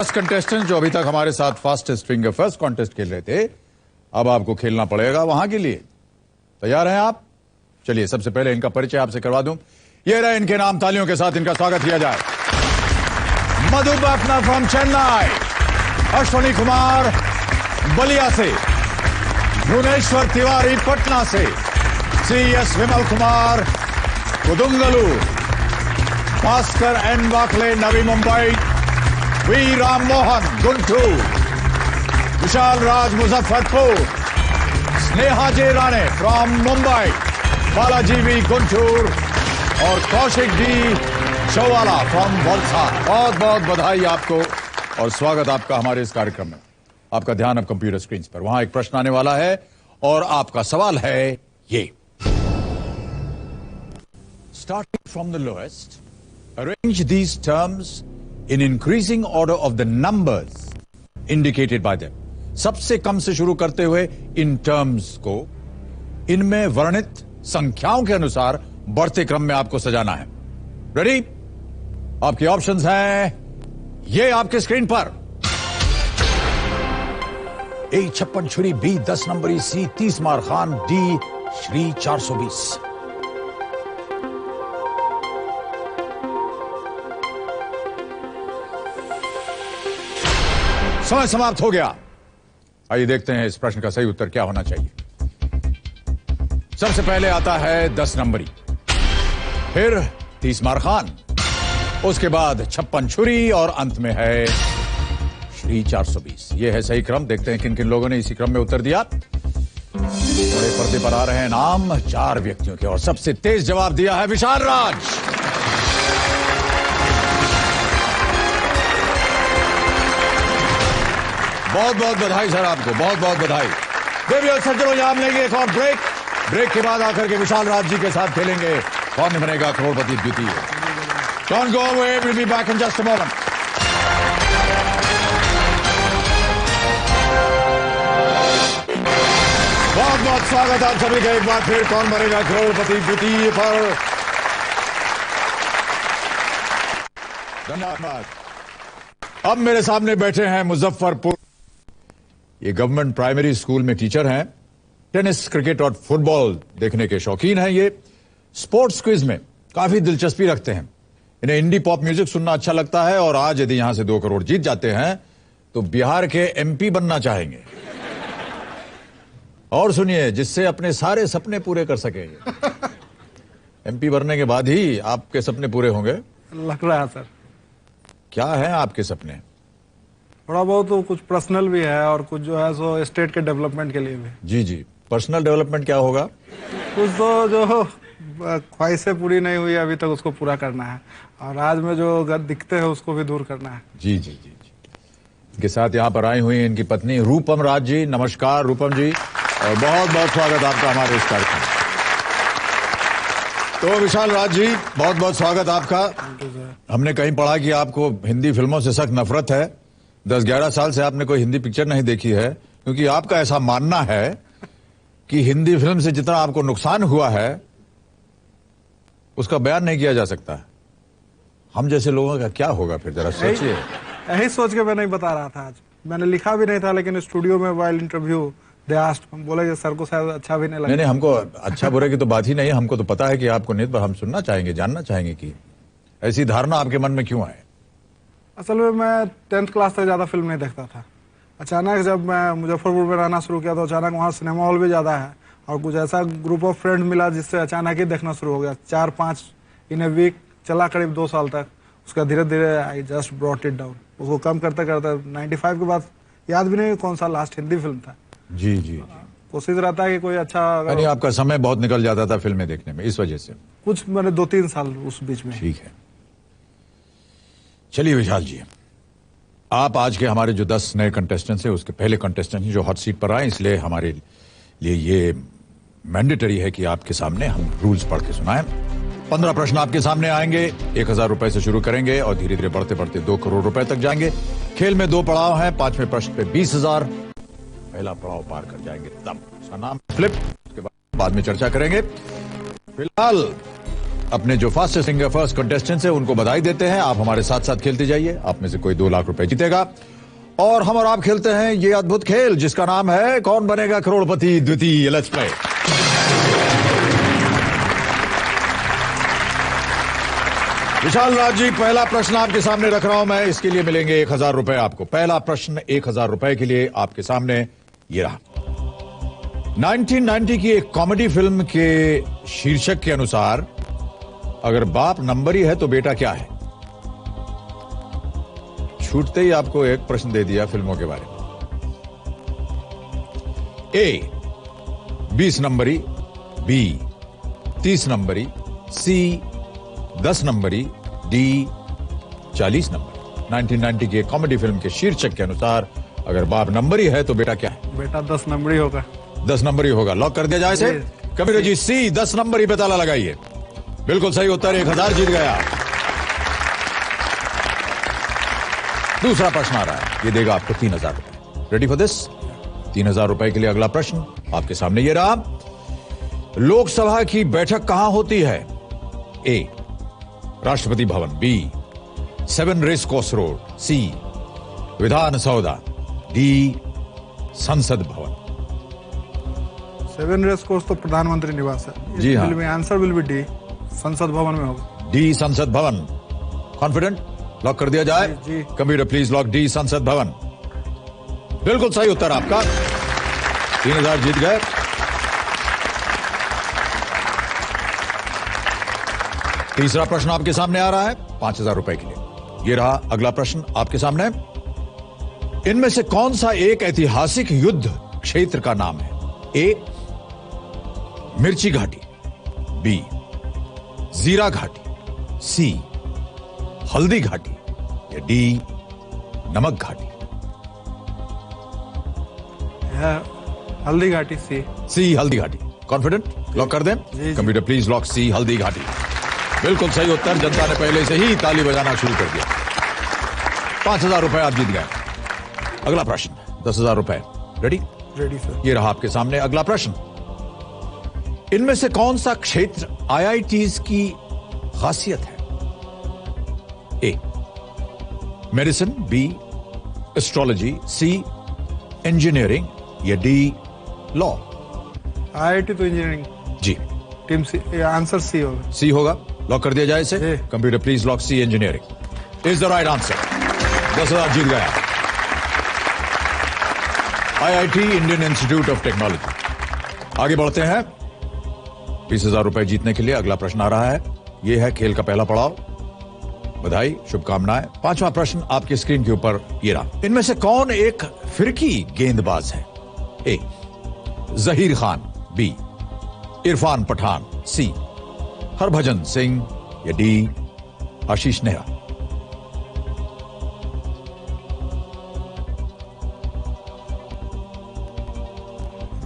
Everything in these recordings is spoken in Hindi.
फर्स्ट कंटेस्टेंट जो अभी तक हमारे साथ फास्टेस्ट फिंगर फर्स्ट कॉन्टेस्ट खेल रहे थे, अब आपको खेलना पड़ेगा वहां के लिए। तैयार हैं आप? चलिए सबसे पहले इनका परिचय आपसे करवा दूं। ये रहे इनके नाम, तालियों के साथ इनका स्वागत किया जाए। मधु बाफना फ्रॉम चेन्नई, अश्वनी कुमार बलिया से, भुवनेश्वर तिवारी पटना से, CS Vimal Kumar Kodungallur, Bhaskar N Wakle Navi Mumbai, V Ram Mohan Guntur, Vishal Raj Muzaffarpur, Sneha J Rane from Mumbai, Balaji V Guntur और कौशिक डी चौवाला फ्रॉम वलसाड। बहुत बहुत बधाई आपको और स्वागत आपका हमारे इस कार्यक्रम में। आपका ध्यान अब कंप्यूटर स्क्रीन पर, वहां एक प्रश्न आने वाला है और आपका सवाल है ये। Starting from the lowest, arrange these terms in increasing order of the numbers indicated by them। सबसे कम से शुरू करते हुए इन टर्म्स को इनमें वर्णित संख्याओं के अनुसार बढ़ते क्रम में आपको सजाना है। रेडी? आपके ऑप्शंस हैं ये आपके स्क्रीन पर। A 56 छुरी, B 10 नंबरी, C 30 मार खान, D श्री 420। समय समाप्त हो गया। आइए देखते हैं इस प्रश्न का सही उत्तर क्या होना चाहिए। सबसे पहले आता है 10 नंबरी, फिर 30 मार खान, उसके बाद 56 छुरी और अंत में है श्री 420। यह है सही क्रम। देखते हैं किन किन लोगों ने इसी क्रम में उत्तर दिया। बड़े पर्दे पर आ रहे हैं नाम 4 व्यक्तियों के और सबसे तेज जवाब दिया है विशाल राज। बहुत बहुत बधाई सर आपको, बहुत बहुत बधाई। देवी और सज्जनों, यहां हम लेंगे एक और ब्रेक के बाद आकर के विशाल राज जी के साथ खेलेंगे कौन बनेगा करोड़पति द्वितीय। Don't go away, will be back in just a moment. बहुत बहुत स्वागत आप सभी का एक बार फिर कौन बनेगा करोड़पति द्वितीय पर। धन्यवाद। अब मेरे सामने बैठे हैं मुजफ्फरपुर, ये गवर्नमेंट प्राइमरी स्कूल में टीचर हैं, टेनिस, क्रिकेट और फुटबॉल देखने के शौकीन हैं। ये स्पोर्ट्स क्विज में काफी दिलचस्पी रखते हैं। इन्हें इंडी पॉप म्यूजिक सुनना अच्छा लगता है और आज यदि यहां से 2 करोड़ जीत जाते हैं तो बिहार के MP बनना चाहेंगे। और सुनिए, जिससे अपने सारे सपने पूरे कर सकेंगे। MP बनने के बाद ही आपके सपने पूरे होंगे लग रहा है सर। क्या है आपके सपने? थोड़ा बहुत तो कुछ पर्सनल भी है और कुछ जो है सो स्टेट के डेवलपमेंट के लिए भी। जी जी, पर्सनल डेवलपमेंट क्या होगा? कुछ तो जो ख्वाहिशें पूरी नहीं हुई अभी तक उसको पूरा करना है और आज में जो दिखते हैं उसको भी दूर करना है। जी जी जी जी। इनके साथ यहाँ पर आई हुई इनकी पत्नी रूपम राज जी। नमस्कार रूपम जी और बहुत बहुत स्वागत आपका हमारे इस कार्यक्रम। तो विशाल राज जी, बहुत बहुत स्वागत आपका। हमने कहीं पढ़ा कि आपको हिंदी फिल्मों से सख्त नफरत है। 10-11 साल से आपने कोई हिंदी पिक्चर नहीं देखी है, क्योंकि आपका ऐसा मानना है कि हिंदी फिल्म से जितना आपको नुकसान हुआ है उसका बयान नहीं किया जा सकता। हम जैसे लोगों का क्या होगा फिर, जरा सोचिए। यही सोच के मैं नहीं बता रहा था। आज मैंने लिखा भी नहीं था, लेकिन स्टूडियो में वाइल इंटरव्यू हम बोले सर को शायद अच्छा भी नहीं लगा। नहीं, हमको अच्छा बुरे की तो बात ही नहीं है। हमको तो पता है कि आपको नहीं, पर हम सुनना चाहेंगे, जानना चाहेंगे कि ऐसी धारणा आपके मन में क्यों आए। असल में मैं 10th क्लास तक ज्यादा फिल्म नहीं देखता था। अचानक जब मैं मुजफ्फरपुर में रहना शुरू किया तो अचानक वहाँ सिनेमा हॉल भी ज्यादा है और कुछ ऐसा ग्रुप ऑफ फ्रेंड मिला जिससे अचानक ही देखना शुरू हो गया। 4-5 इन ए वीक चला, करीब 2 साल तक। उसका धीरे धीरे I just brought it down. उसको कम करते करते 95 के बाद याद भी नहीं कौन सा लास्ट हिंदी फिल्म था। जी जी जी। कोशिश रहता है कि कोई अच्छा, यानी आपका समय बहुत निकल जाता था फिल्में देखने में, इस वजह से कुछ मैंने 2-3 साल उस बीच में। ठीक है, चलिए विशाल जी, आप आज के हमारे जो 10 नए कंटेस्टेंट्स हैं उसके पहले कंटेस्टेंट हैं जो हॉट सीट पर आए, इसलिए हमारे लिए ये मैंडेटरी है कि आपके सामने हम रूल्स पढ़ के सुनाएं। 15 प्रश्न आपके सामने आएंगे। 1000 रुपए से शुरू करेंगे और धीरे धीरे बढ़ते बढ़ते 2 करोड़ रुपए तक जाएंगे। खेल में 2 पड़ाव हैं। 5वें प्रश्न पे 20,000, पहला पड़ाव पार कर जाएंगे तब उसका नाम फ्लिप, उसके बाद में चर्चा करेंगे। फिलहाल अपने जो फास्टेस्ट सिंगर फर्स्ट कंटेस्टेंट है उनको बधाई देते हैं। आप हमारे साथ साथ खेलते जाइए, आप में से कोई 2 लाख रुपए जीतेगा। और हम और आप खेलते हैं ये अद्भुत खेल जिसका नाम है कौन बनेगा करोड़पति द्वितीय। Let's play. विशाल राज जी, पहला प्रश्न आपके सामने रख रहा हूं मैं, इसके लिए मिलेंगे 1000 रुपए आपको। पहला प्रश्न 1000 रुपए के लिए आपके सामने ये रहा। 1990 की एक कॉमेडी फिल्म के शीर्षक के अनुसार अगर बाप नंबरी है तो बेटा क्या है? छूटते ही आपको एक प्रश्न दे दिया फिल्मों के बारे में। ए 20 नंबरी, बी 30 नंबरी, सी 10 नंबरी, डी 40 नंबरी। 1990 की एक कॉमेडी फिल्म के शीर्षक के अनुसार अगर बाप नंबरी है तो बेटा क्या है? बेटा 10 नंबरी होगा। 10 नंबरी होगा। लॉक कर दिया जाए इसे। कबीर जी, सी 10 नंबरी पे ताला लगाइए। बिल्कुल सही उत्तर, 1000 जीत गया। दूसरा प्रश्न आ रहा है, ये देगा आपको 3000 रुपए। Ready for this? 3000 रुपए के लिए अगला प्रश्न आपके सामने ये रहा। लोकसभा की बैठक कहां होती है? ए Rashtrapati Bhavan, B 7 race course road, सी विधान सौदा, डी संसद भवन। 7 रेस कोर्स तो प्रधानमंत्री निवास है। जी हाँ। आंसर विल बी डी, संसद भवन में होगा। डी संसद भवन। कॉन्फिडेंट? लॉक कर दिया जाए। जी। कंप्यूटर प्लीज लॉक डी संसद भवन। बिल्कुल सही उत्तर आपका। 3000 जीत गए। तीसरा प्रश्न आपके सामने आ रहा है 5000 रुपए के लिए। ये रहा अगला प्रश्न आपके सामने। इनमें से कौन सा एक ऐतिहासिक युद्ध क्षेत्र का नाम है? ए मिर्ची घाटी, बी जीरा घाटी, सी हल्दी घाटी, या डी नमक घाटी। हल्दी घाटी, सी हल्दी घाटी। कॉन्फिडेंट? लॉक कर दें? कंप्यूटर प्लीज लॉक सी हल्दी घाटी। बिल्कुल सही उत्तर। जनता ने पहले से ही ताली बजाना शुरू कर दिया। 5000 रुपए आप जीत गए। अगला प्रश्न 10,000 रुपए। रेडी? Ready sir. ये रहा आपके सामने अगला प्रश्न। इनमें से कौन सा क्षेत्र IITs की खासियत है? A medicine, B astrology, C engineering, या डी लॉ। IIT तो इंजीनियरिंग। जी। टीम सी, आंसर सी होगा। सी होगा। लॉक कर दिया जाए इसे। Computer please lock C engineering is the right answer. 10,000 जीत गया। IIT Indian Institute of Technology. आगे बढ़ते हैं। 20,000 रुपए जीतने के लिए अगला प्रश्न आ रहा है। यह है खेल का पहला पड़ाव। बधाई, शुभकामनाएं। 5वां प्रश्न आपकी स्क्रीन के ऊपर ये रहा। इनमें से कौन एक फिरकी गेंदबाज है? ए जहीर खान, बी इरफान पठान, सी हरभजन सिंह, या डी आशीष नेहरा।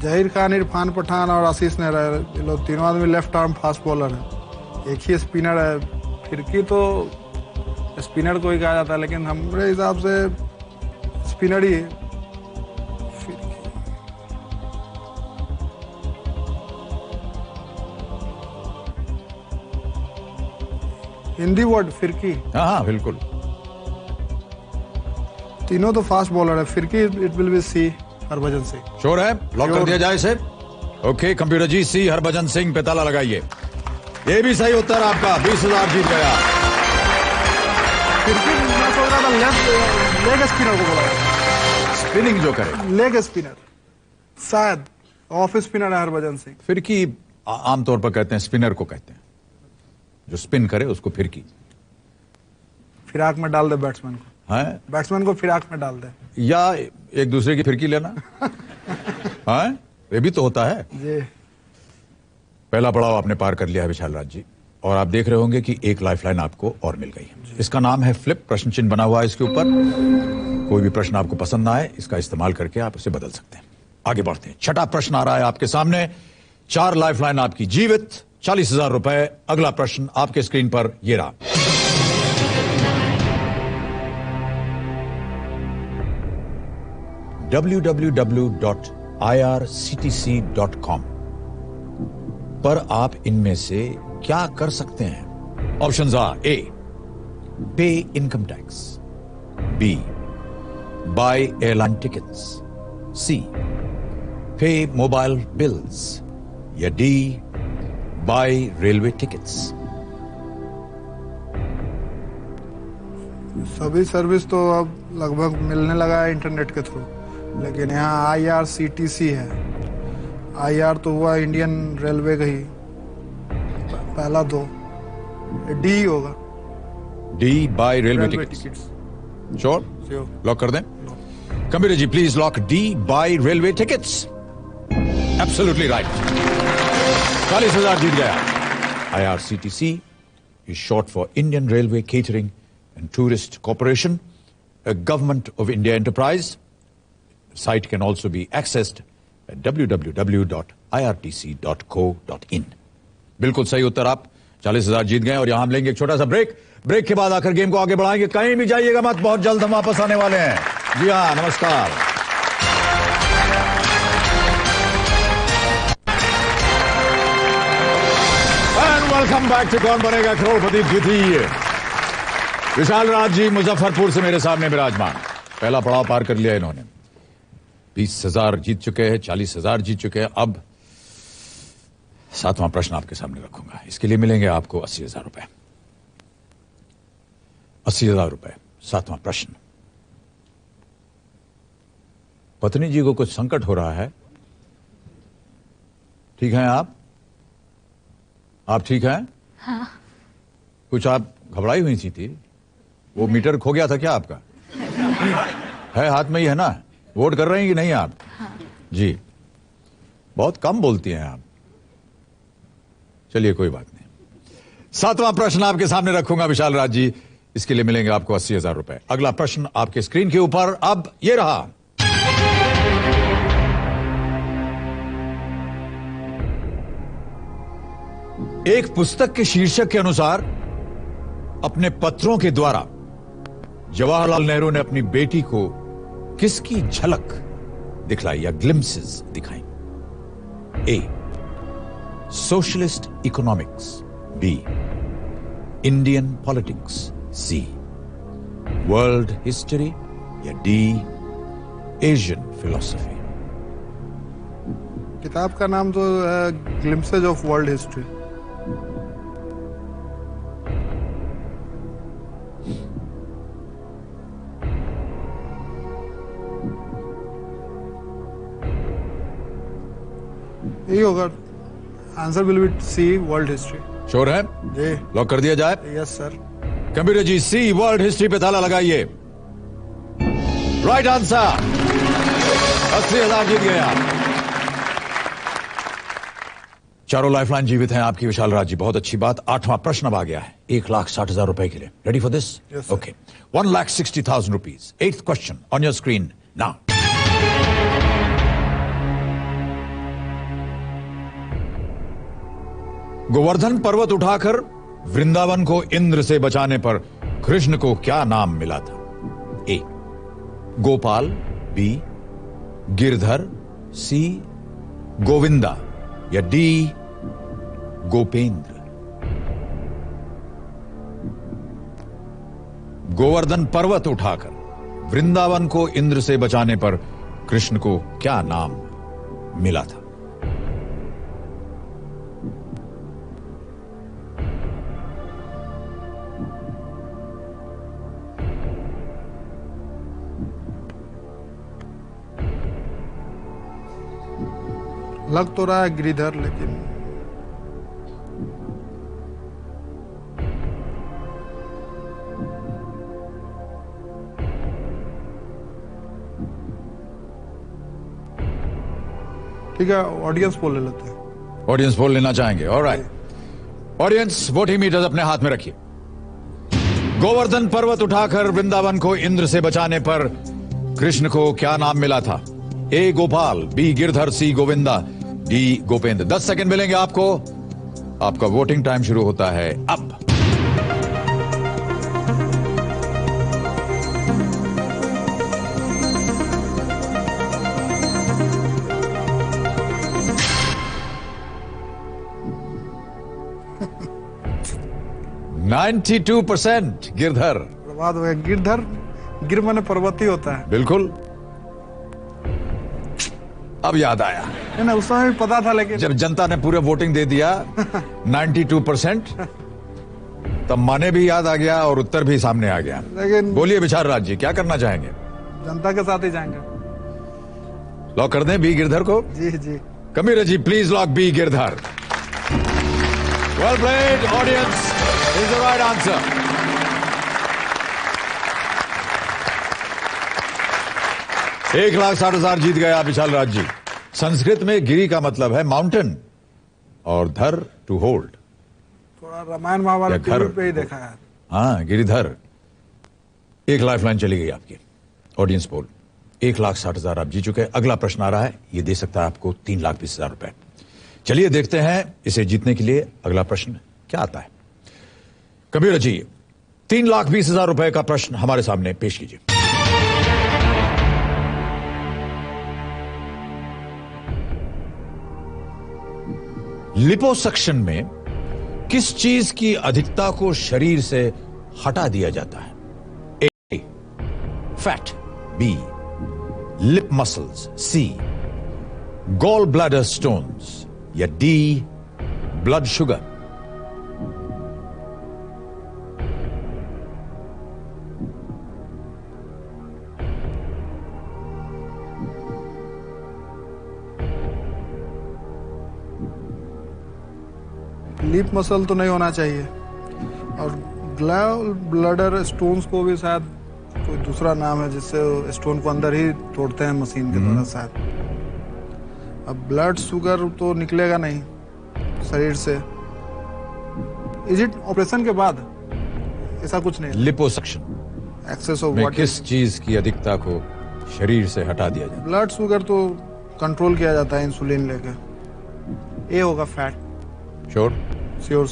जहीर खान, इरफान पठान और आशीष नेहरा, ये लोग तीनों आदमी लेफ्ट आर्म फास्ट बॉलर है। एक ही स्पिनर है। फिरकी तो स्पिनर को ही कहा जाता है, लेकिन हमारे हिसाब से स्पिनर ही है। हिंदी वर्ड फिरकी। हाँ बिल्कुल। तीनों तो फास्ट बॉलर है। फिरकी it will be C Harbhajan Singh. Sure है? लॉक कर दिया जाए इसे। ओके कंप्यूटर जी, सी हरभजन सिंह पे ताला लगाइए। ये भी सही उत्तर आपका। 20,000 जीत गया। फिरकी मैं सोच रहा था लेग स्पिनर को बोला। स्पिनिंग जो करे। लेग स्पिनर शायद। ऑफ स्पिनर है हरभजन सिंह। फिरकी आमतौर पर कहते हैं, स्पिनर को कहते हैं। जो स्पिन करे उसको फिरकी। फिराक में डाल दे बैट्समैन को। है? बैट्समैन को फिराक में डाल दे। या एक दूसरे की फिरकी लेना। है? ये भी तो होता है। जी। पहला पड़ाव आपने पार कर लिया है विशाल राज जी, और आप देख रहे होंगे कि एक लाइफलाइन आपको और मिल गई है। इसका नाम है फ्लिप। प्रश्न चिन्ह बना हुआ है इसके ऊपर। कोई भी प्रश्न आपको पसंद ना आए, इसका इस्तेमाल करके आप उसे बदल सकते हैं। आगे बढ़ते हैं। छठा प्रश्न आ रहा है आपके सामने। 4 लाइफलाइन आपकी जीवित, 40,000 रुपए। अगला प्रश्न आपके स्क्रीन पर ये रहा। www.irctc.com पर आप इनमें से क्या कर सकते हैं? Options are A, pay income tax, B, buy airline tickets, C, pay mobile bills, या डी, बाय रेलवे टिकट्स। सभी सर्विस तो अब लगभग मिलने लगा है इंटरनेट के थ्रू, लेकिन यहाँ IRCTC है। IR तो हुआ इंडियन रेलवे का ही, पहला तो डी होगा। D, buy railway railway tickets. Tickets. Sure? Sure. Lock कर दें? Kabir ji please lock D, buy railway tickets. Absolutely right. 40,000 जीत गया। IRCTC is short for Indian Railway Catering and Tourist Corporation, a government of India enterprise. The site can also be accessed at www.irtc.co.in. बिल्कुल सही उत्तर। आप 40,000 जीत गए और यहां हम लेंगे एक छोटा सा ब्रेक। ब्रेक के बाद आकर गेम को आगे बढ़ाएंगे। कहीं भी जाइएगा मत, बहुत जल्द हम वापस आने वाले हैं। जी हाँ, नमस्कार। Welcome back to Kaun Banega Crorepati द्वितीय। विशाल राज जी मुजफ्फरपुर से मेरे सामने विराजमान। पहला पड़ाव पार कर लिया इन्होंने, 20,000 जीत चुके हैं, 40,000 जीत चुके हैं। अब 7वां प्रश्न आपके सामने रखूंगा। इसके लिए मिलेंगे आपको 80,000 रुपए। 80,000 रुपए। 7वां प्रश्न। पत्नी जी को कुछ संकट हो रहा है। ठीक हैं आप? आप ठीक हैं? हाँ। कुछ आप घबराई हुई सी थी। वो मीटर खो गया था क्या आपका? है हाथ में ही है ना? वोट कर रहे हैं कि नहीं आप? हाँ। जी, बहुत कम बोलती हैं आप। चलिए कोई बात नहीं। 7वां प्रश्न आपके सामने रखूंगा विशाल राज जी। इसके लिए मिलेंगे आपको 80,000 रुपए। अगला प्रश्न आपके स्क्रीन के ऊपर अब ये रहा। एक पुस्तक के शीर्षक के अनुसार अपने पत्रों के द्वारा जवाहरलाल नेहरू ने अपनी बेटी को किसकी झलक दिखलाई या ग्लिम्सेस दिखाई? A, socialist economics, B, Indian politics, C, world history, या डी, एशियन फिलॉसफी। किताब का नाम तो है ग्लिम्सेज ऑफ वर्ल्ड हिस्ट्री। यही होगा। Answer will be C, world history. Sure है? जी। लॉक कर दिया जाए? Yes sir. कंप्यूटर जी, सी वर्ल्ड हिस्ट्री पे ताला लगाइए। Right answer. 80,000 जीत गए आप। चारों लाइफलाइन जीवित हैं आपकी विशाल राज जी, बहुत अच्छी बात। 8वां प्रश्न अब आ गया है 1,60,000 रुपए के लिए। Ready for this? Yes, sir. Okay. 1,60,000 rupees. 8th question on your screen now. Govardhan पर्वत उठाकर वृंदावन को इंद्र से बचाने पर कृष्ण को क्या नाम मिला था? ए, गोपाल, बी, गिरधर, सी, गोविंदा, या डी, गोपेंद्र। गोवर्धन पर्वत उठाकर वृंदावन को इंद्र से बचाने पर कृष्ण को क्या नाम मिला था? लग तो रहा है गिरिधर, लेकिन ठीक है, ऑडियंस पोल ले लेते हैं। ऑडियंस पोल लेना चाहेंगे? ऑलराइट। ऑडियंस वोटिंग मीटर्स अपने हाथ में रखिए। गोवर्धन पर्वत उठाकर वृंदावन को इंद्र से बचाने पर कृष्ण को क्या नाम मिला था? ए, गोपाल, बी, गिरधर, सी, गोविंदा, डी, गोपेंद्र। 10 सेकंड मिलेंगे आपको। आपका वोटिंग टाइम शुरू होता है अब। 92% गिरधर। बर्बाद हो गया। गिरधर, गिर माने पर्वत ही होता है। बिल्कुल, अब याद आया। है ना, उस समय भी पता था, लेकिन जब जनता ने पूरे वोटिंग दे दिया 92%, तब माने भी याद आ गया और उत्तर भी सामने आ गया। लेकिन बोलिए विचार राज जी, क्या करना चाहेंगे? जनता के साथ ही जाएंगे। लॉक कर दें बी गिरधर को? जी जी। Kabir ji please lock B Girdhar. Well played audience, is the right answer. $1,60,000 जीत गए आप विशाल राज जी। संस्कृत में गिरी का मतलब है माउंटेन और धर टू होल्ड। थोड़ा रामायण महाभारत या घर। टीवी पे ही देखा है। हाँ, गिरिधर। एक लाइफलाइन चली गई आपकी। ऑडियंस पोल, 1,60,000 आप जीत चुके हैं। अगला प्रश्न आ रहा है, ये दे सकता है आपको 3,20,000 रुपए। चलिए देखते हैं इसे जीतने के लिए अगला प्रश्न क्या आता है। कबीर जी, 3,20,000 रुपए का प्रश्न हमारे सामने पेश कीजिए। लिपोसक्शन में किस चीज की अधिकता को शरीर से हटा दिया जाता है? A fat, B lip muscles, C gall bladder stones या D blood sugar. Leap muscle तो नहीं होना चाहिए, और गॉल ब्लैडर स्टोन्स को भी शायद कोई दूसरा नाम है जिससे स्टोन को अंदर ही तोड़ते हैं मशीन के द्वारा शायद। अब ब्लड शुगर तो निकलेगा नहीं शरीर से। इज इट ऑपरेशन के बाद? ऐसा कुछ नहीं। लिपोसक्शन एक्सेस ऑफ में वाटर। किस चीज की अधिकता को शरीर से हटा दिया जाता ब्लड शुगर तो कंट्रोल किया जाता है इंसुलिन लेके। ए होगा फैट। है? श्योर? श्योर।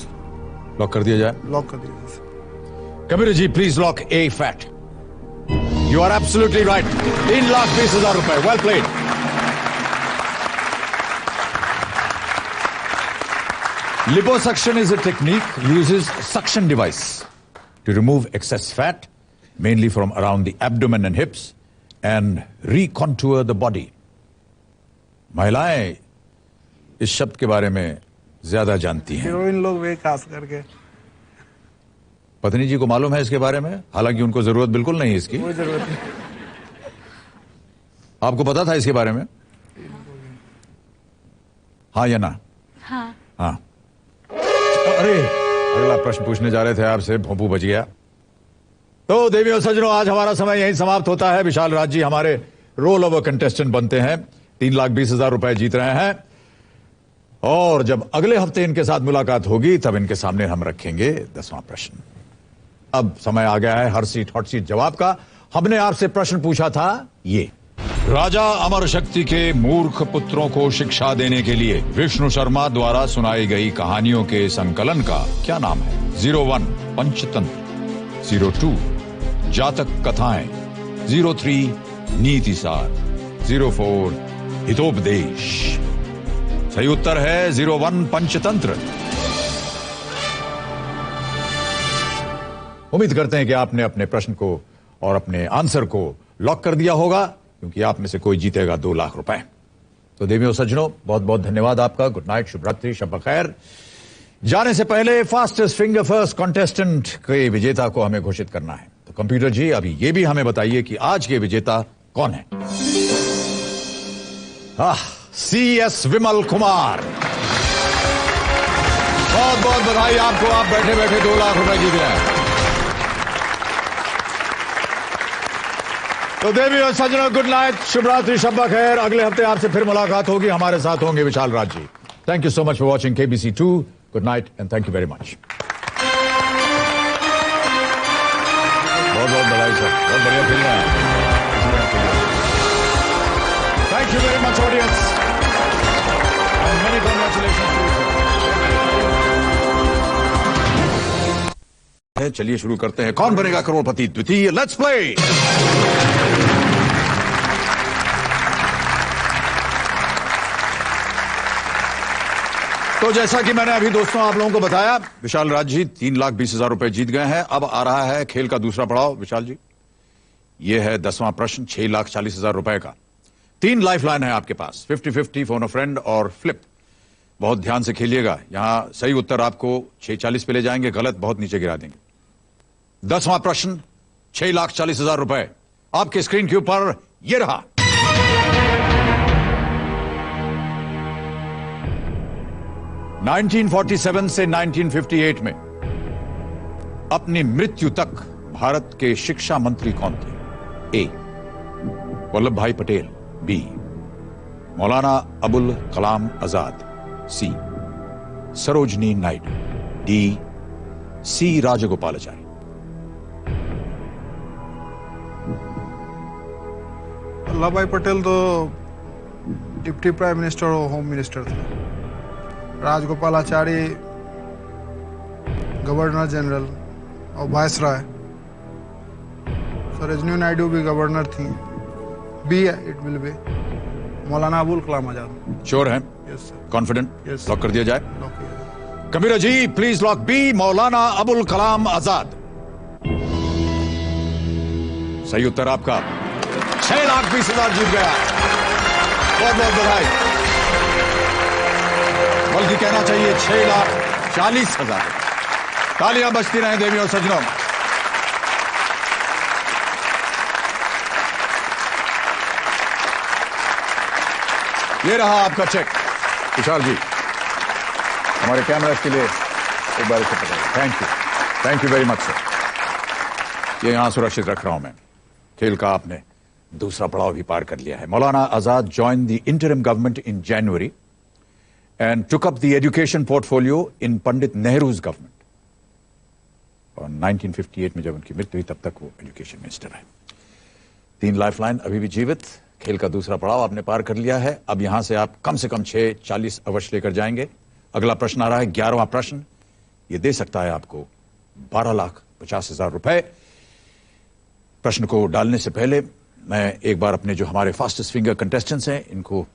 लॉक कर दिया जाए? लॉक कर दीजिए। Kabir ji please lock A fat. You are absolutely right. 3,20,000 रुपए। Well played. Liposuction is a technique uses suction device to remove excess fat, mainly from around the abdomen and hips, and recontour the body. महिलाएं इस शब्द के बारे में ज्यादा जानती हैं। हीरोइन लोग भी खास करके। पत्नी जी को मालूम है इसके बारे में, हालांकि उनको जरूरत बिल्कुल नहीं है इसकी। कोई जरूरत नहीं। आपको पता था इसके बारे में? हाँ या ना? हाँ। हाँ। अरे, अगला प्रश्न पूछने जा रहे थे आपसे, भोंपू बच गया। तो देवी और सज्जनों, आज हमारा समय यहीं समाप्त होता है। विशाल राज जी हमारे रोल ओवर कंटेस्टेंट बनते हैं, 3,20,000 रुपए जीत रहे हैं। और जब अगले हफ्ते इनके साथ मुलाकात होगी तब इनके सामने हम रखेंगे 10वां प्रश्न। अब समय आ गया है हर सीट हॉट सीट जवाब का। हमने आपसे प्रश्न पूछा था ये, राजा अमर शक्ति के मूर्ख पुत्रों को शिक्षा देने के लिए विष्णु शर्मा द्वारा सुनाई गई कहानियों के संकलन का क्या नाम है? 01 पंचतंत्र, 02 जातक कथाएं, 03 नीतिसार, 04 हितोपदेश। सही उत्तर है 01 पंचतंत्र। उम्मीद करते हैं कि आपने अपने प्रश्न को और अपने आंसर को लॉक कर दिया होगा, क्योंकि आप में से कोई जीतेगा 2 लाख रुपए। तो देवियों सज्जनों, बहुत बहुत धन्यवाद आपका। गुड नाइट, शुभ रात्रि, शब बखैर। जाने से पहले फास्टेस्ट फिंगर फर्स्ट कॉन्टेस्टेंट के विजेता को हमें घोषित करना है। तो कंप्यूटर जी अभी ये भी हमें बताइए कि आज के विजेता कौन है? CS विमल कुमार। बहुत बहुत बधाई आपको, आप बैठे बैठे 2 लाख रुपए जीत रहे हैं। तो देवी और सज्जनों, गुड नाइट, शुभ रात्रि, शब खैर। अगले हफ्ते आपसे फिर मुलाकात होगी, हमारे साथ होंगे Vishal Raj ji. Thank you so much for watching KBC2। Good night and thank you very much. बहुत बहुत बधाई सर, बहुत बढ़िया खेल रहे हैं। Thank you very much audience and many congratulations to you. चलिए शुरू करते हैं, कौन बनेगा करोड़पति द्वितीय। Let's play. तो तो जैसा कि मैंने अभी दोस्तों आप लोगों को बताया, विशाल राज जी 3,20,000 रुपए जीत गए हैं। अब आ रहा है खेल का दूसरा पड़ाव। विशाल जी, यह है 10वां प्रश्न 6,40,000 रुपए का। 3 लाइफ लाइन है आपके पास, 50-50, फोन अ फ्रेंड और फ्लिप। बहुत ध्यान से खेलिएगा। यहां सही उत्तर आपको 640 पे ले जाएंगे, गलत बहुत नीचे गिरा देंगे। 10वां प्रश्न 6,40,000 रुपए आपके स्क्रीन के ऊपर ये रहा। (1947 से 1958 में अपनी मृत्यु तक भारत के शिक्षा मंत्री कौन थे? ए. वल्लभ भाई पटेल, बी. मौलाना अबुल कलाम आजाद, सी. सरोजनी नायडू, डी. सी. राजगोपालाचारी। वल्लभ भाई पटेल तो डिप्टी प्राइम मिनिस्टर और होम मिनिस्टर थे। राजगोपालाचारी गवर्नर जनरल और वायसराय। सरोजनी नायडू भी गवर्नर थी। B it will B Maulana Abul Kalam Azad. Sure हैं? Yes sir. Confident? Yes. Lock कर दिया जाए? लॉक किया। Kabir ji please lock B, Maulana Abul Kalam Azad. सही उत्तर आपका। 6,20,000 जीत गया। बहुत बहुत बधाई। बल्कि कहना चाहिए 6,40,000। तालियां बजती रहें देवी और सज्जनों। ये रहा आपका चेक। विशाल जी, हमारे कैमरा के लिए एक बार इसे पकड़िए। Thank you very much sir. ये यहां सुरक्षित रख रहा हूं मैं। खेल का आपने दूसरा पड़ाव भी पार कर लिया है। Maulana Azad join the interim government in January and took up the education portfolio in Pandit Nehru's government। और 1958 में जब उनकी मृत्यु हुई तब तक वो एजुकेशन मिनिस्टर है। 3 लाइफलाइन अभी भी जीवित। खेल का दूसरा पड़ाव आपने पार कर लिया है। अब यहां से आप कम से कम 6,40 अवश्य लेकर जाएंगे। अगला प्रश्न आ रहा है 11वां प्रश्न। ये दे सकता है आपको 12,50,000 रुपए। प्रश्न को डालने से पहले मैं एक बार अपने जो हमारे फास्टेस्ट फिंगर कंटेस्टेंट्स हैं इनको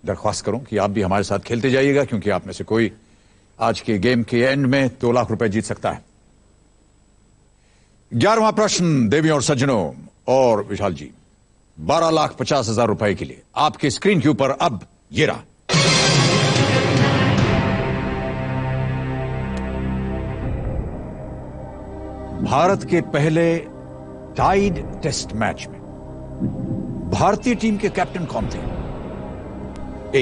दरख्वास्त करूं कि आप भी हमारे साथ खेलते जाइएगा, क्योंकि आप में से कोई आज के गेम के एंड में 2 लाख रुपए जीत सकता है। 11वां प्रश्न देवी और सज्जनों और विशाल जी, 12,50,000 रुपए के लिए आपके स्क्रीन के ऊपर अब ये रहा। भारत के पहले टाइड टेस्ट मैच में भारतीय टीम के कैप्टन कौन थे? A.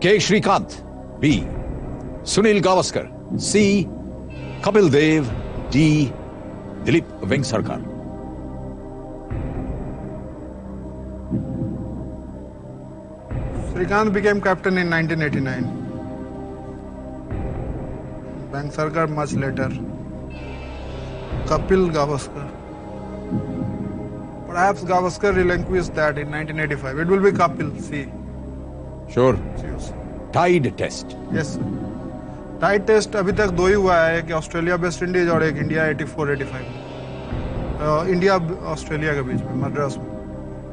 K Srikanth, B. Sunil Gavaskar, C. Kapil Dev, D. Dilip Vengsarkar. Srikanth became captain in 1989. Vengsarkar much later. Kapil Gavaskar. Perhaps Gavaskar relinquished that in 1985. It will be Kapil. C. Sure? Yes. Tied test. Yes. Tie test अभी तक 2 ही हुआ है, एक ऑस्ट्रेलिया वेस्ट इंडीज और एक इंडिया 84-85 इंडिया ऑस्ट्रेलिया के बीच में मद्रास में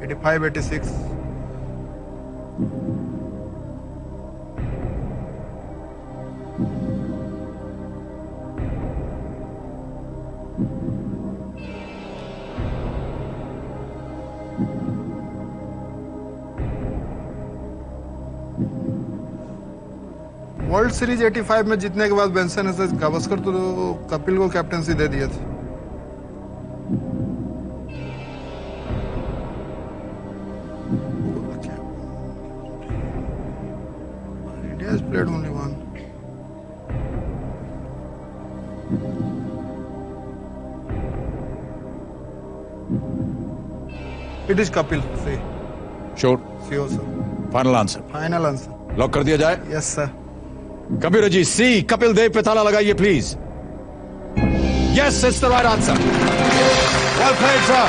85-86। वर्ल्ड सीरीज 85 में जीतने के बाद बेंसन ने गावस्कर तो कपिल को कैप्टनसी दे दिए थे। India has played only one. It is Kapil. See. Sure? Sure, sir. Final answer? Final answer. Lock कर दिया जाए? Yes, sir. कबीर जी, सी. कपिल देव पे ताला लगाइए please. Yes, it's the right answer. Well played sir.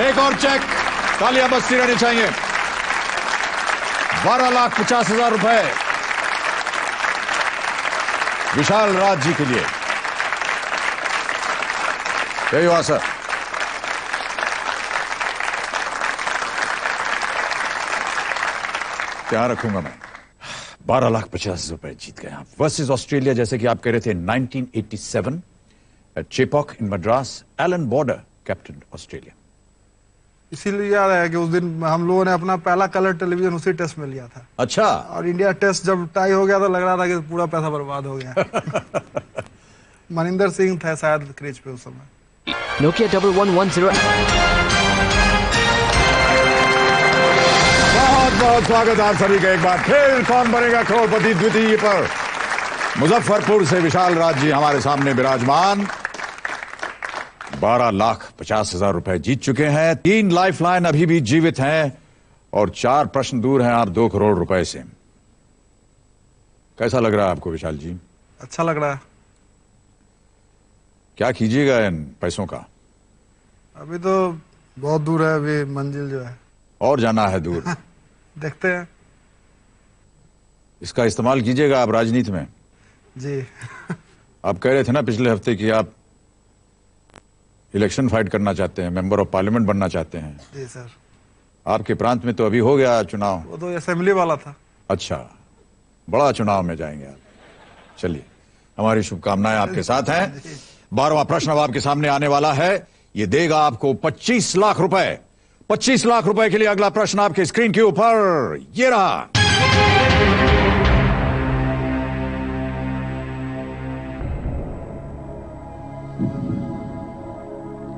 एक और चेक। तालियां बजती रहनी चाहिए। 12,50,000 रुपए विशाल राज जी के लिए। यही हुआ सर। क्या रखूंगा मैं? 12,50,000 जीत गए आप वर्सेस ऑस्ट्रेलिया, जैसे कि आप कह रहे थे 1987 at Chepauk in Madras, Allan Border captain Australia. इसीलिए याद है कि उस दिन हम लोगों ने अपना पहला कलर टेलीविजन उसी टेस्ट में लिया था। अच्छा। और इंडिया टेस्ट जब टाई हो गया तो लग रहा था कि पूरा पैसा बर्बाद हो गया। मनिंदर सिंह था शायद क्रीज पे उस समय। Nokia 1110. बहुत बहुत स्वागत आप सभी का एक बार फिर कौन बनेगा करोड़पति द्वितीय पर। मुजफ्फरपुर से विशाल राज जी हमारे सामने विराजमान 12,50,000 रुपए जीत चुके हैं। 3 लाइफलाइन अभी भी जीवित हैं और 4 प्रश्न दूर हैं आप 2 करोड़ रुपए से। कैसा लग रहा है आपको विशाल जी? अच्छा लग रहा है। क्या कीजिएगा इन पैसों का? अभी तो बहुत दूर है, अभी मंजिल जो है और जाना है दूर। देखते हैं। इसका इस्तेमाल कीजिएगा आप राजनीति में। जी। आप कह रहे थे ना पिछले हफ्ते कि आप इलेक्शन फाइट करना चाहते हैं, मेंबर ऑफ पार्लियामेंट बनना चाहते हैं। जी सर। आपके प्रांत में तो अभी हो गया चुनाव। वो तो असेंबली वाला था। अच्छा, बड़ा चुनाव में जाएंगे आप। चलिए, हमारी शुभकामनाएं आपके साथ हैं। 12वां प्रश्न अब आपके सामने आने वाला है। ये देगा आपको 25 लाख रुपए। 25 लाख रुपए के लिए अगला प्रश्न आपके स्क्रीन के ऊपर ये रहा।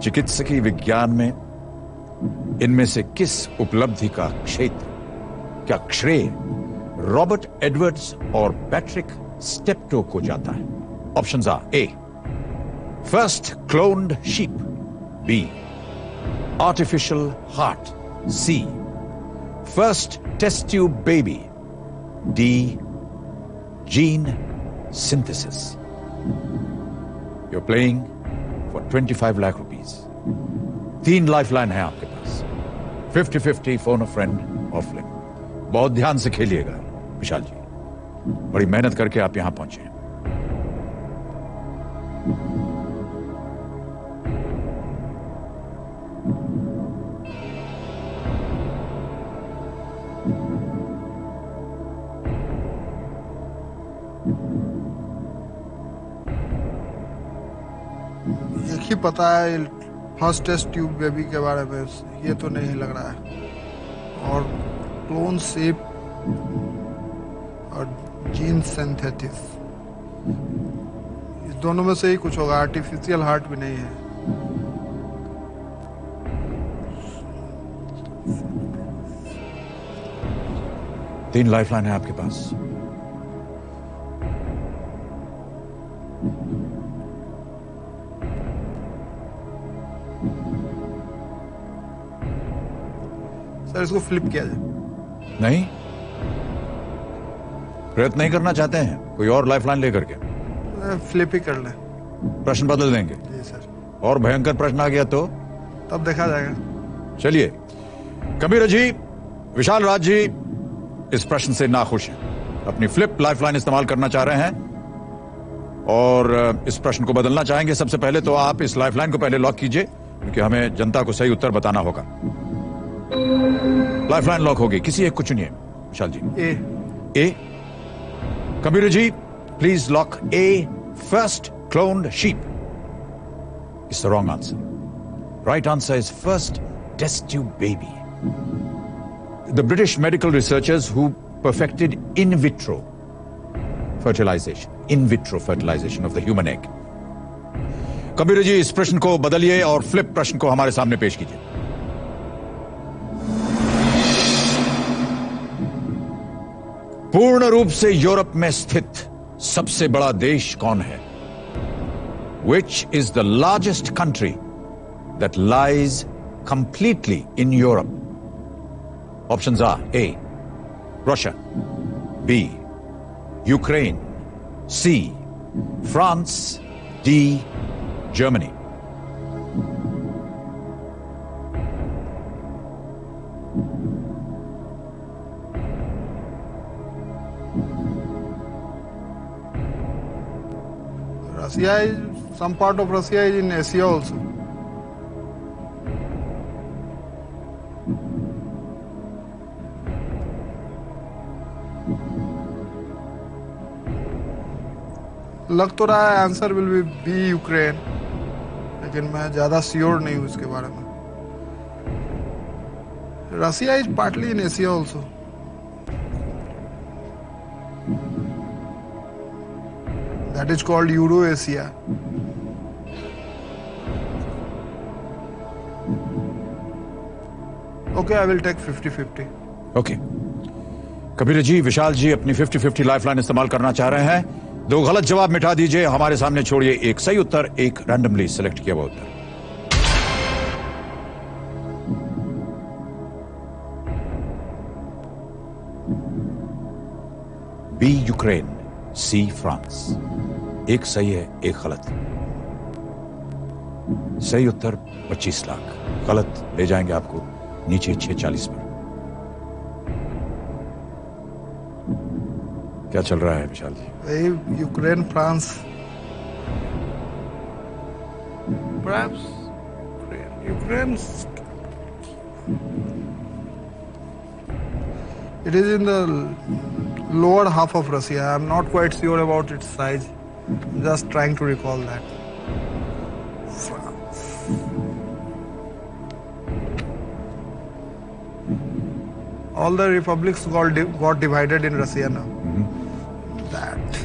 चिकित्सकीय विज्ञान में इनमें से किस उपलब्धि का क्षेत्र, क्या श्रेय रॉबर्ट एडवर्ड्स और पैट्रिक स्टेप्टो को जाता है? Options are A first cloned sheep, B artificial heart, C first test tube baby, D gene synthesis. You're playing for 25 lakh rupees. 3 lifeline है आपके पास। 50-50 फोन अ फ्रेंड और फ्लिप। बहुत ध्यान से खेलिएगा विशाल जी, बड़ी मेहनत करके आप यहां पहुंचे हैं। एक ही पता है फर्स्ट टेस्ट ट्यूब बेबी के बारे में, ये तो नहीं लग रहा है। और क्लोन शेप और जीन सिंथेसिस, इस दोनों में से ही कुछ होगा। आर्टिफिशियल हार्ट भी नहीं है। तीन लाइफलाइन है आपके पास। सर इसको फ्लिप किया जाए। नहीं, प्रयत्न नहीं करना चाहते हैं कोई और लाइफलाइन लेकर के? फ्लिप ही कर ले। प्रश्न बदल देंगे? जी सर। और भयंकर प्रश्न आ गया तो तब देखा जाएगा। चलिए, कबीर जी, विशाल राज जी इस प्रश्न से नाखुश हैं, अपनी फ्लिप लाइफलाइन इस्तेमाल करना चाह रहे हैं और इस प्रश्न को बदलना चाहेंगे। सबसे पहले तो आप इस लाइफलाइन को पहले लॉक कीजिए, क्योंकि हमें जनता को सही उत्तर बताना होगा। लाइफलाइन लॉक होगी, किसी एक को चुनिए Vishal ji. A. Kabir ji, please lock A first cloned sheep. It's the wrong answer. Right answer is first test tube baby. The British medical researchers who perfected in vitro fertilization of the human egg. Kabir ji, इस प्रश्न को बदलिए और फ्लिप प्रश्न को हमारे सामने पेश कीजिए। पूर्ण रूप से यूरोप में स्थित सबसे बड़ा देश कौन है? Which is the largest country that lies completely in Europe? Options are A, Russia, B, Ukraine, C, France, D, Germany. Russia is, some part of Russia is in Asia also. लग तो रहा है आंसर विल बी यूक्रेन, लेकिन मैं ज्यादा श्योर नहीं हूँ इसके बारे में। Russia is partly in Asia also. That is called Euro Asia. Okay, I will take 50-50। Okay Kabir ji, Vishal ji अपनी 50-50 लाइफलाइन इस्तेमाल करना चाह रहे हैं। 2 गलत जवाब मिटा दीजिए, हमारे सामने छोड़िए एक सही उत्तर, एक रैंडमली सिलेक्ट किया हुआ उत्तर। B Ukraine, C France. एक सही है, एक गलत। सही उत्तर 25 लाख, गलत ले जाएंगे आपको नीचे 640 पर। क्या चल रहा है Vishal ji? Ukraine France, perhaps Ukraine. It is in the lower half of Russia. I'm not quite sure about its size. Just trying to recall that. France. All the republics got divided in Russia now. That.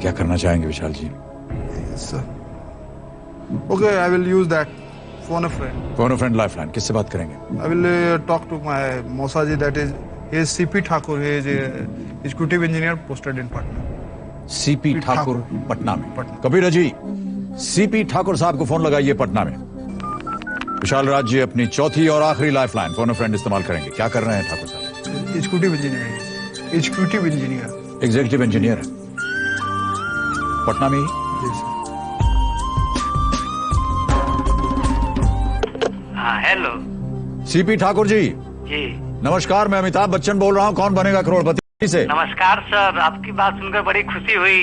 क्या करना चाहेंगे विशाल जी? Yes, sir. Okay, I will use that. Phone a friend. Phone friend lifeline, किससे बात करेंगे? I will talk to my Mosaji, that is, he is CP Thakur. He is a executive engineer posted in Patna. CP Thakur Patna में। पटना। कबीर जी, सीपी ठाकुर साहब को फोन लगाइए पटना में। विशाल राज जी अपनी चौथी और आखिरी लाइफलाइन फोन फ्रेंड इस्तेमाल करेंगे। क्या कर रहे हैं ठाकुर साहब? Executive engineer. Executive engineer. Executive engineer है पटना में ही। Yes, sir. हाँ, हेलो सीपी ठाकुर जी जी, नमस्कार, मैं अमिताभ बच्चन बोल रहा हूँ, कौन बनेगा करोड़पति से। नमस्कार सर। आपकी बात सुनकर बड़ी खुशी हुई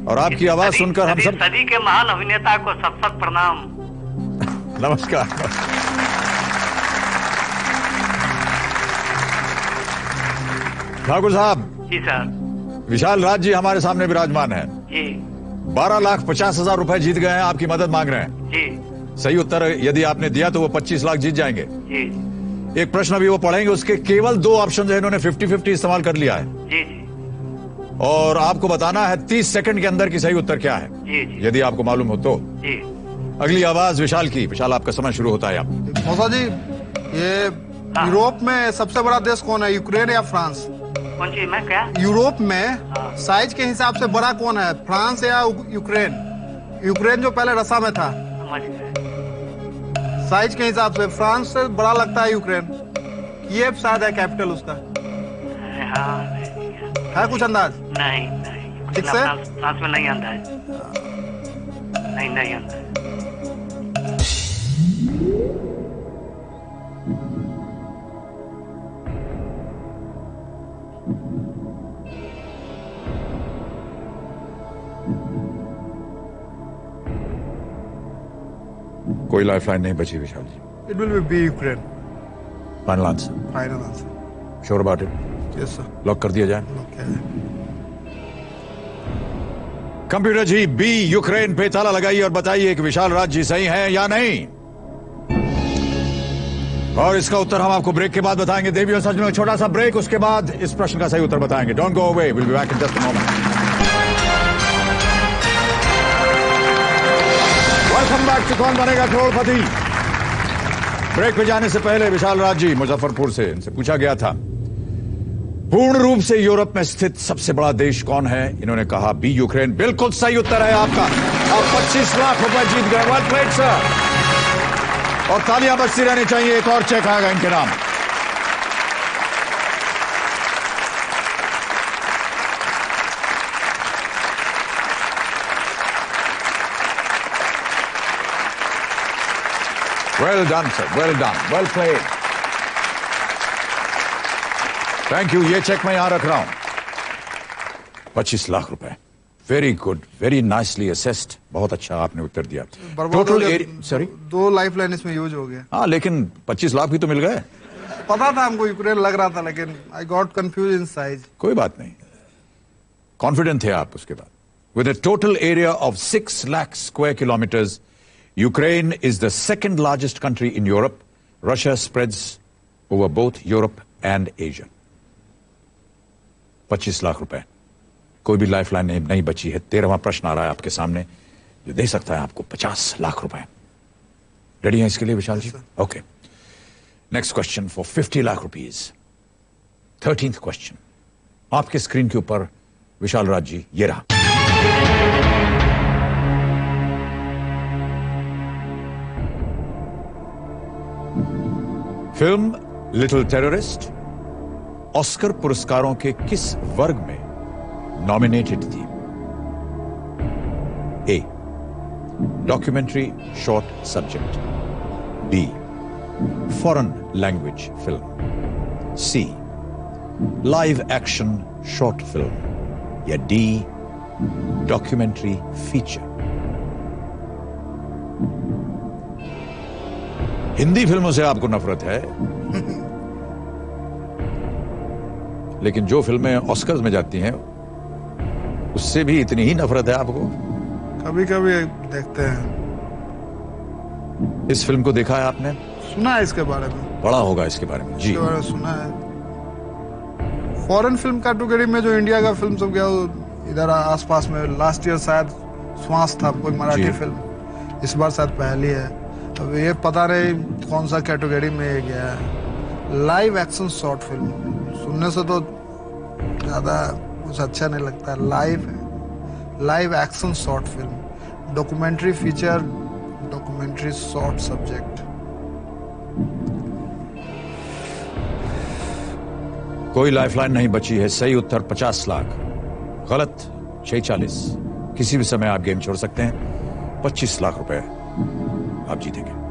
और आपकी आवाज सुनकर हम सब। सदी के महान अभिनेता को सत सत प्रणाम। नमस्कार। ठाकुर साहब, जी सर। विशाल राज जी हमारे सामने विराजमान है। जी 12,50,000 रुपए जीत गए हैं, आपकी मदद मांग रहे हैं। जी सही उत्तर यदि आपने दिया तो वो 25 लाख जीत जाएंगे। जी एक प्रश्न अभी वो पढ़ेंगे, उसके केवल 2 ऑप्शन है, इन्होंने 50-50 इस्तेमाल कर लिया है जी जी और आपको बताना है 30 सेकंड के अंदर की सही उत्तर क्या है। जी जी यदि आपको मालूम हो तो। जी। अगली आवाज विशाल की। विशाल, आपका समय शुरू होता है। आप मौसा जी, ये यूरोप में सबसे बड़ा देश कौन है, यूक्रेन या फ्रांस? कौन चीज में क्या? यूरोप में साइज के हिसाब से बड़ा कौन है, फ्रांस या यूक्रेन? यूक्रेन जो पहले रसा में था, समझ गए। साइज के हिसाब से फ्रांस से बड़ा लगता है यूक्रेन। कीव शायद है कैपिटल उसका। हाँ, है कुछ अंदाज? नहीं नहीं, ठीक से? फ्रांस में नहीं आता है। नहीं नहीं आता है। कोई लाइफलाइन नहीं बची Vishal ji. It will be Ukraine. Final answer? Final answer. Sure about it? Yes sir. लॉक कर दिया जाए। Okay. Computer ji, B Ukraine पे ताला लगाइए और बताइए कि विशाल राज जी सही हैं या नहीं। और इसका उत्तर हम आपको ब्रेक के बाद बताएंगे। देवी और सच में छोटा सा ब्रेक, उसके बाद इस प्रश्न का सही उत्तर बताएंगे। Don't go away, will be back in just a moment. Welcome back to Kaun Banega Crorepati. Break पे जाने से पहले विशाल राज जी मुजफ्फरपुर से, इनसे पूछा गया था पूर्ण रूप से यूरोप में स्थित सबसे बड़ा देश कौन है। इन्होंने कहा बी यूक्रेन। बिल्कुल सही उत्तर है आपका। आप 25 लाख रुपए जीत गए। Well played sir. और तालियां बजती रहनी चाहिए, एक और चेक आएगा इनके नाम। Well done sir, well done, well played. Thank you. ये चेक मैं यहां रख रहा हूं, 25 लाख रुपए। Very good, very nicely assessed. बहुत अच्छा आपने उत्तर दिया। Total area, sorry, 2 life line इसमें यूज हो गया। हाँ, लेकिन 25 लाख भी तो मिल गए। पता था हमको यूक्रेन लग रहा था, लेकिन I got confuse in size. कोई बात नहीं, कॉन्फिडेंट थे आप उसके बाद। With a total area of 6 lakh square kilometres, Ukraine is the second largest country in Europe. Russia spreads over both Europe and Asia. 25 lakh रुपए, कोई भी लाइफलाइन नहीं बची है। 13वां प्रश्न आ रहा है आपके सामने, जो दे सकता है आपको 50 लाख रुपए। रेडी हैं इसके लिए Vishal ji? Okay, next question for 50 lakh rupees. 13th question आपके स्क्रीन के ऊपर विशाल राज जी, ये रहा। फिल्म लिटिल टेररिस्ट ऑस्कर पुरस्कारों के किस वर्ग में नॉमिनेटेड थी? A, documentary short subject. B, foreign language film. C, live action short film. या डी, डॉक्यूमेंट्री फीचर। हिंदी फिल्मों से आपको नफरत है, लेकिन जो फिल्में ऑस्कर्स में जाती हैं उससे भी इतनी ही नफरत है आपको? कभी कभी देखते हैं। इस फिल्म को देखा है आपने? सुना है इसके बारे में। पढ़ा होगा इसके बारे में जी? इसके बारे में सुना है। फॉरेन फिल्म कैटेगरी में जो इंडिया का फिल्म सब गया, इधर आसपास में लास्ट ईयर शायद श्वास था, कोई मराठी फिल्म। इस बार शायद पहली है। अब ये पता नहीं कौन सा कैटेगरी में ये गया है। लाइव एक्शन शॉर्ट फिल्म सुनने से तो ज्यादा कुछ अच्छा नहीं लगता। Live action short film, documentary feature, documentary short subject. कोई लाइफलाइन नहीं बची है। सही उत्तर 50 लाख, गलत 46। किसी भी समय आप गेम छोड़ सकते हैं। 25 लाख रुपए आप जीतेंगे।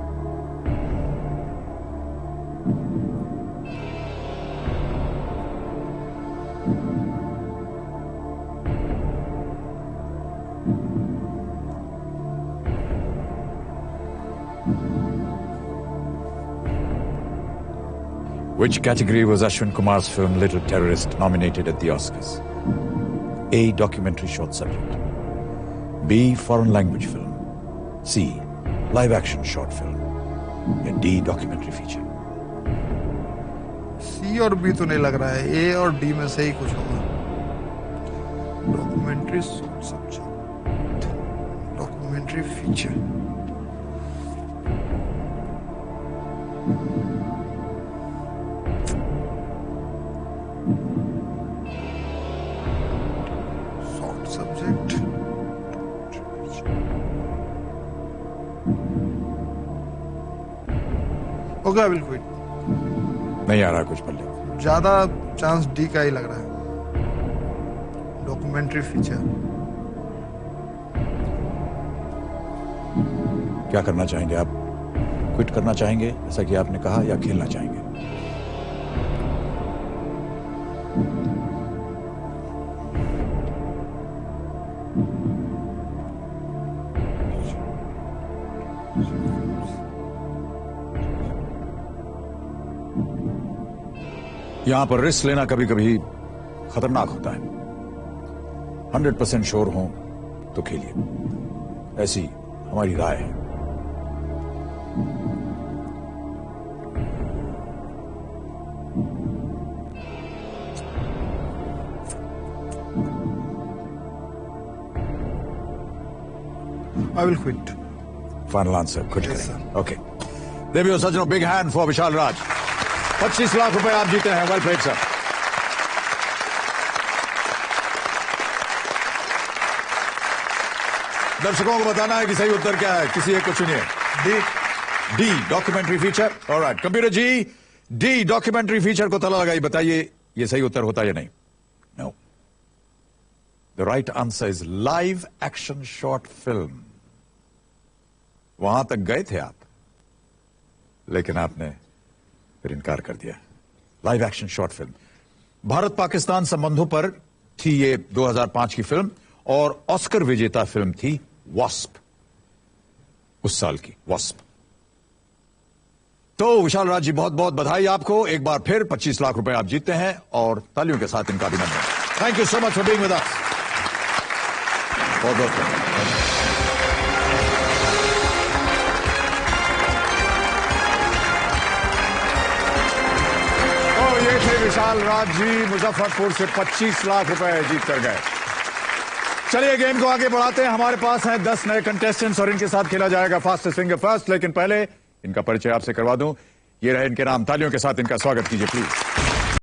Which category was Ashwin Kumar's film Little Terrorist nominated at the Oscars? A, documentary short subject. B, foreign language film. C, live action short film. And D, documentary feature. सी और बी तो नहीं लग रहा है, ए और डी में से ही कुछ होगा। Documentary short subject, documentary feature. Subject, okay, I will quit. नहीं आ रहा कुछ पल्ले। ज्यादा चांस डी का ही लग रहा है, डॉक्यूमेंट्री फीचर। क्या करना चाहेंगे आप? क्विट करना चाहेंगे जैसा कि आपने कहा, या खेलना चाहेंगे? यहां पर रिस्क लेना कभी कभी खतरनाक होता है। 100% श्योर हो तो खेलिए, ऐसी हमारी राय है। I will quit. Final answer, quit Yes, करें। Okay. There you go, Sajno. Big hand for Vishal Raj. 25 lakh रुपए आप जीते हैं। Well played sir. दर्शकों को बताना है कि सही उत्तर क्या है। किसी एक को चुनिए। D, documentary feature. Alright, computer ji, D documentary feature को ताला लगाई। बताइए ये सही उत्तर होता या नहीं? No, the right answer is live action short film. वहां तक गए थे आप, लेकिन आपने फिर इनकार कर दिया। Live action short film. Bharat Pakistan संबंधों पर थी ये 2005 की फिल्म और ऑस्कर विजेता फिल्म थी वास्प, उस साल की वास्प। तो विशाल राज जी, बहुत बहुत बधाई आपको। एक बार फिर 25 लाख रुपए आप जीतते हैं और तालियों के साथ इनका अभिनंदन। Thank you so much for being with us. बहुत बहुत ये थे विशाल राज जी, मुजफ्फरपुर से 25 लाख रुपए जीत कर गए। चलिए गेम को आगे बढ़ाते हैं। हमारे पास हैं 10 नए कंटेस्टेंट्स और इनके साथ खेला जाएगा फास्टेस्ट फिंगर फर्स्ट। लेकिन पहले इनका परिचय आपसे करवा दूं। ये रहे इनके नाम, तालियों के साथ इनका स्वागत कीजिए प्लीज।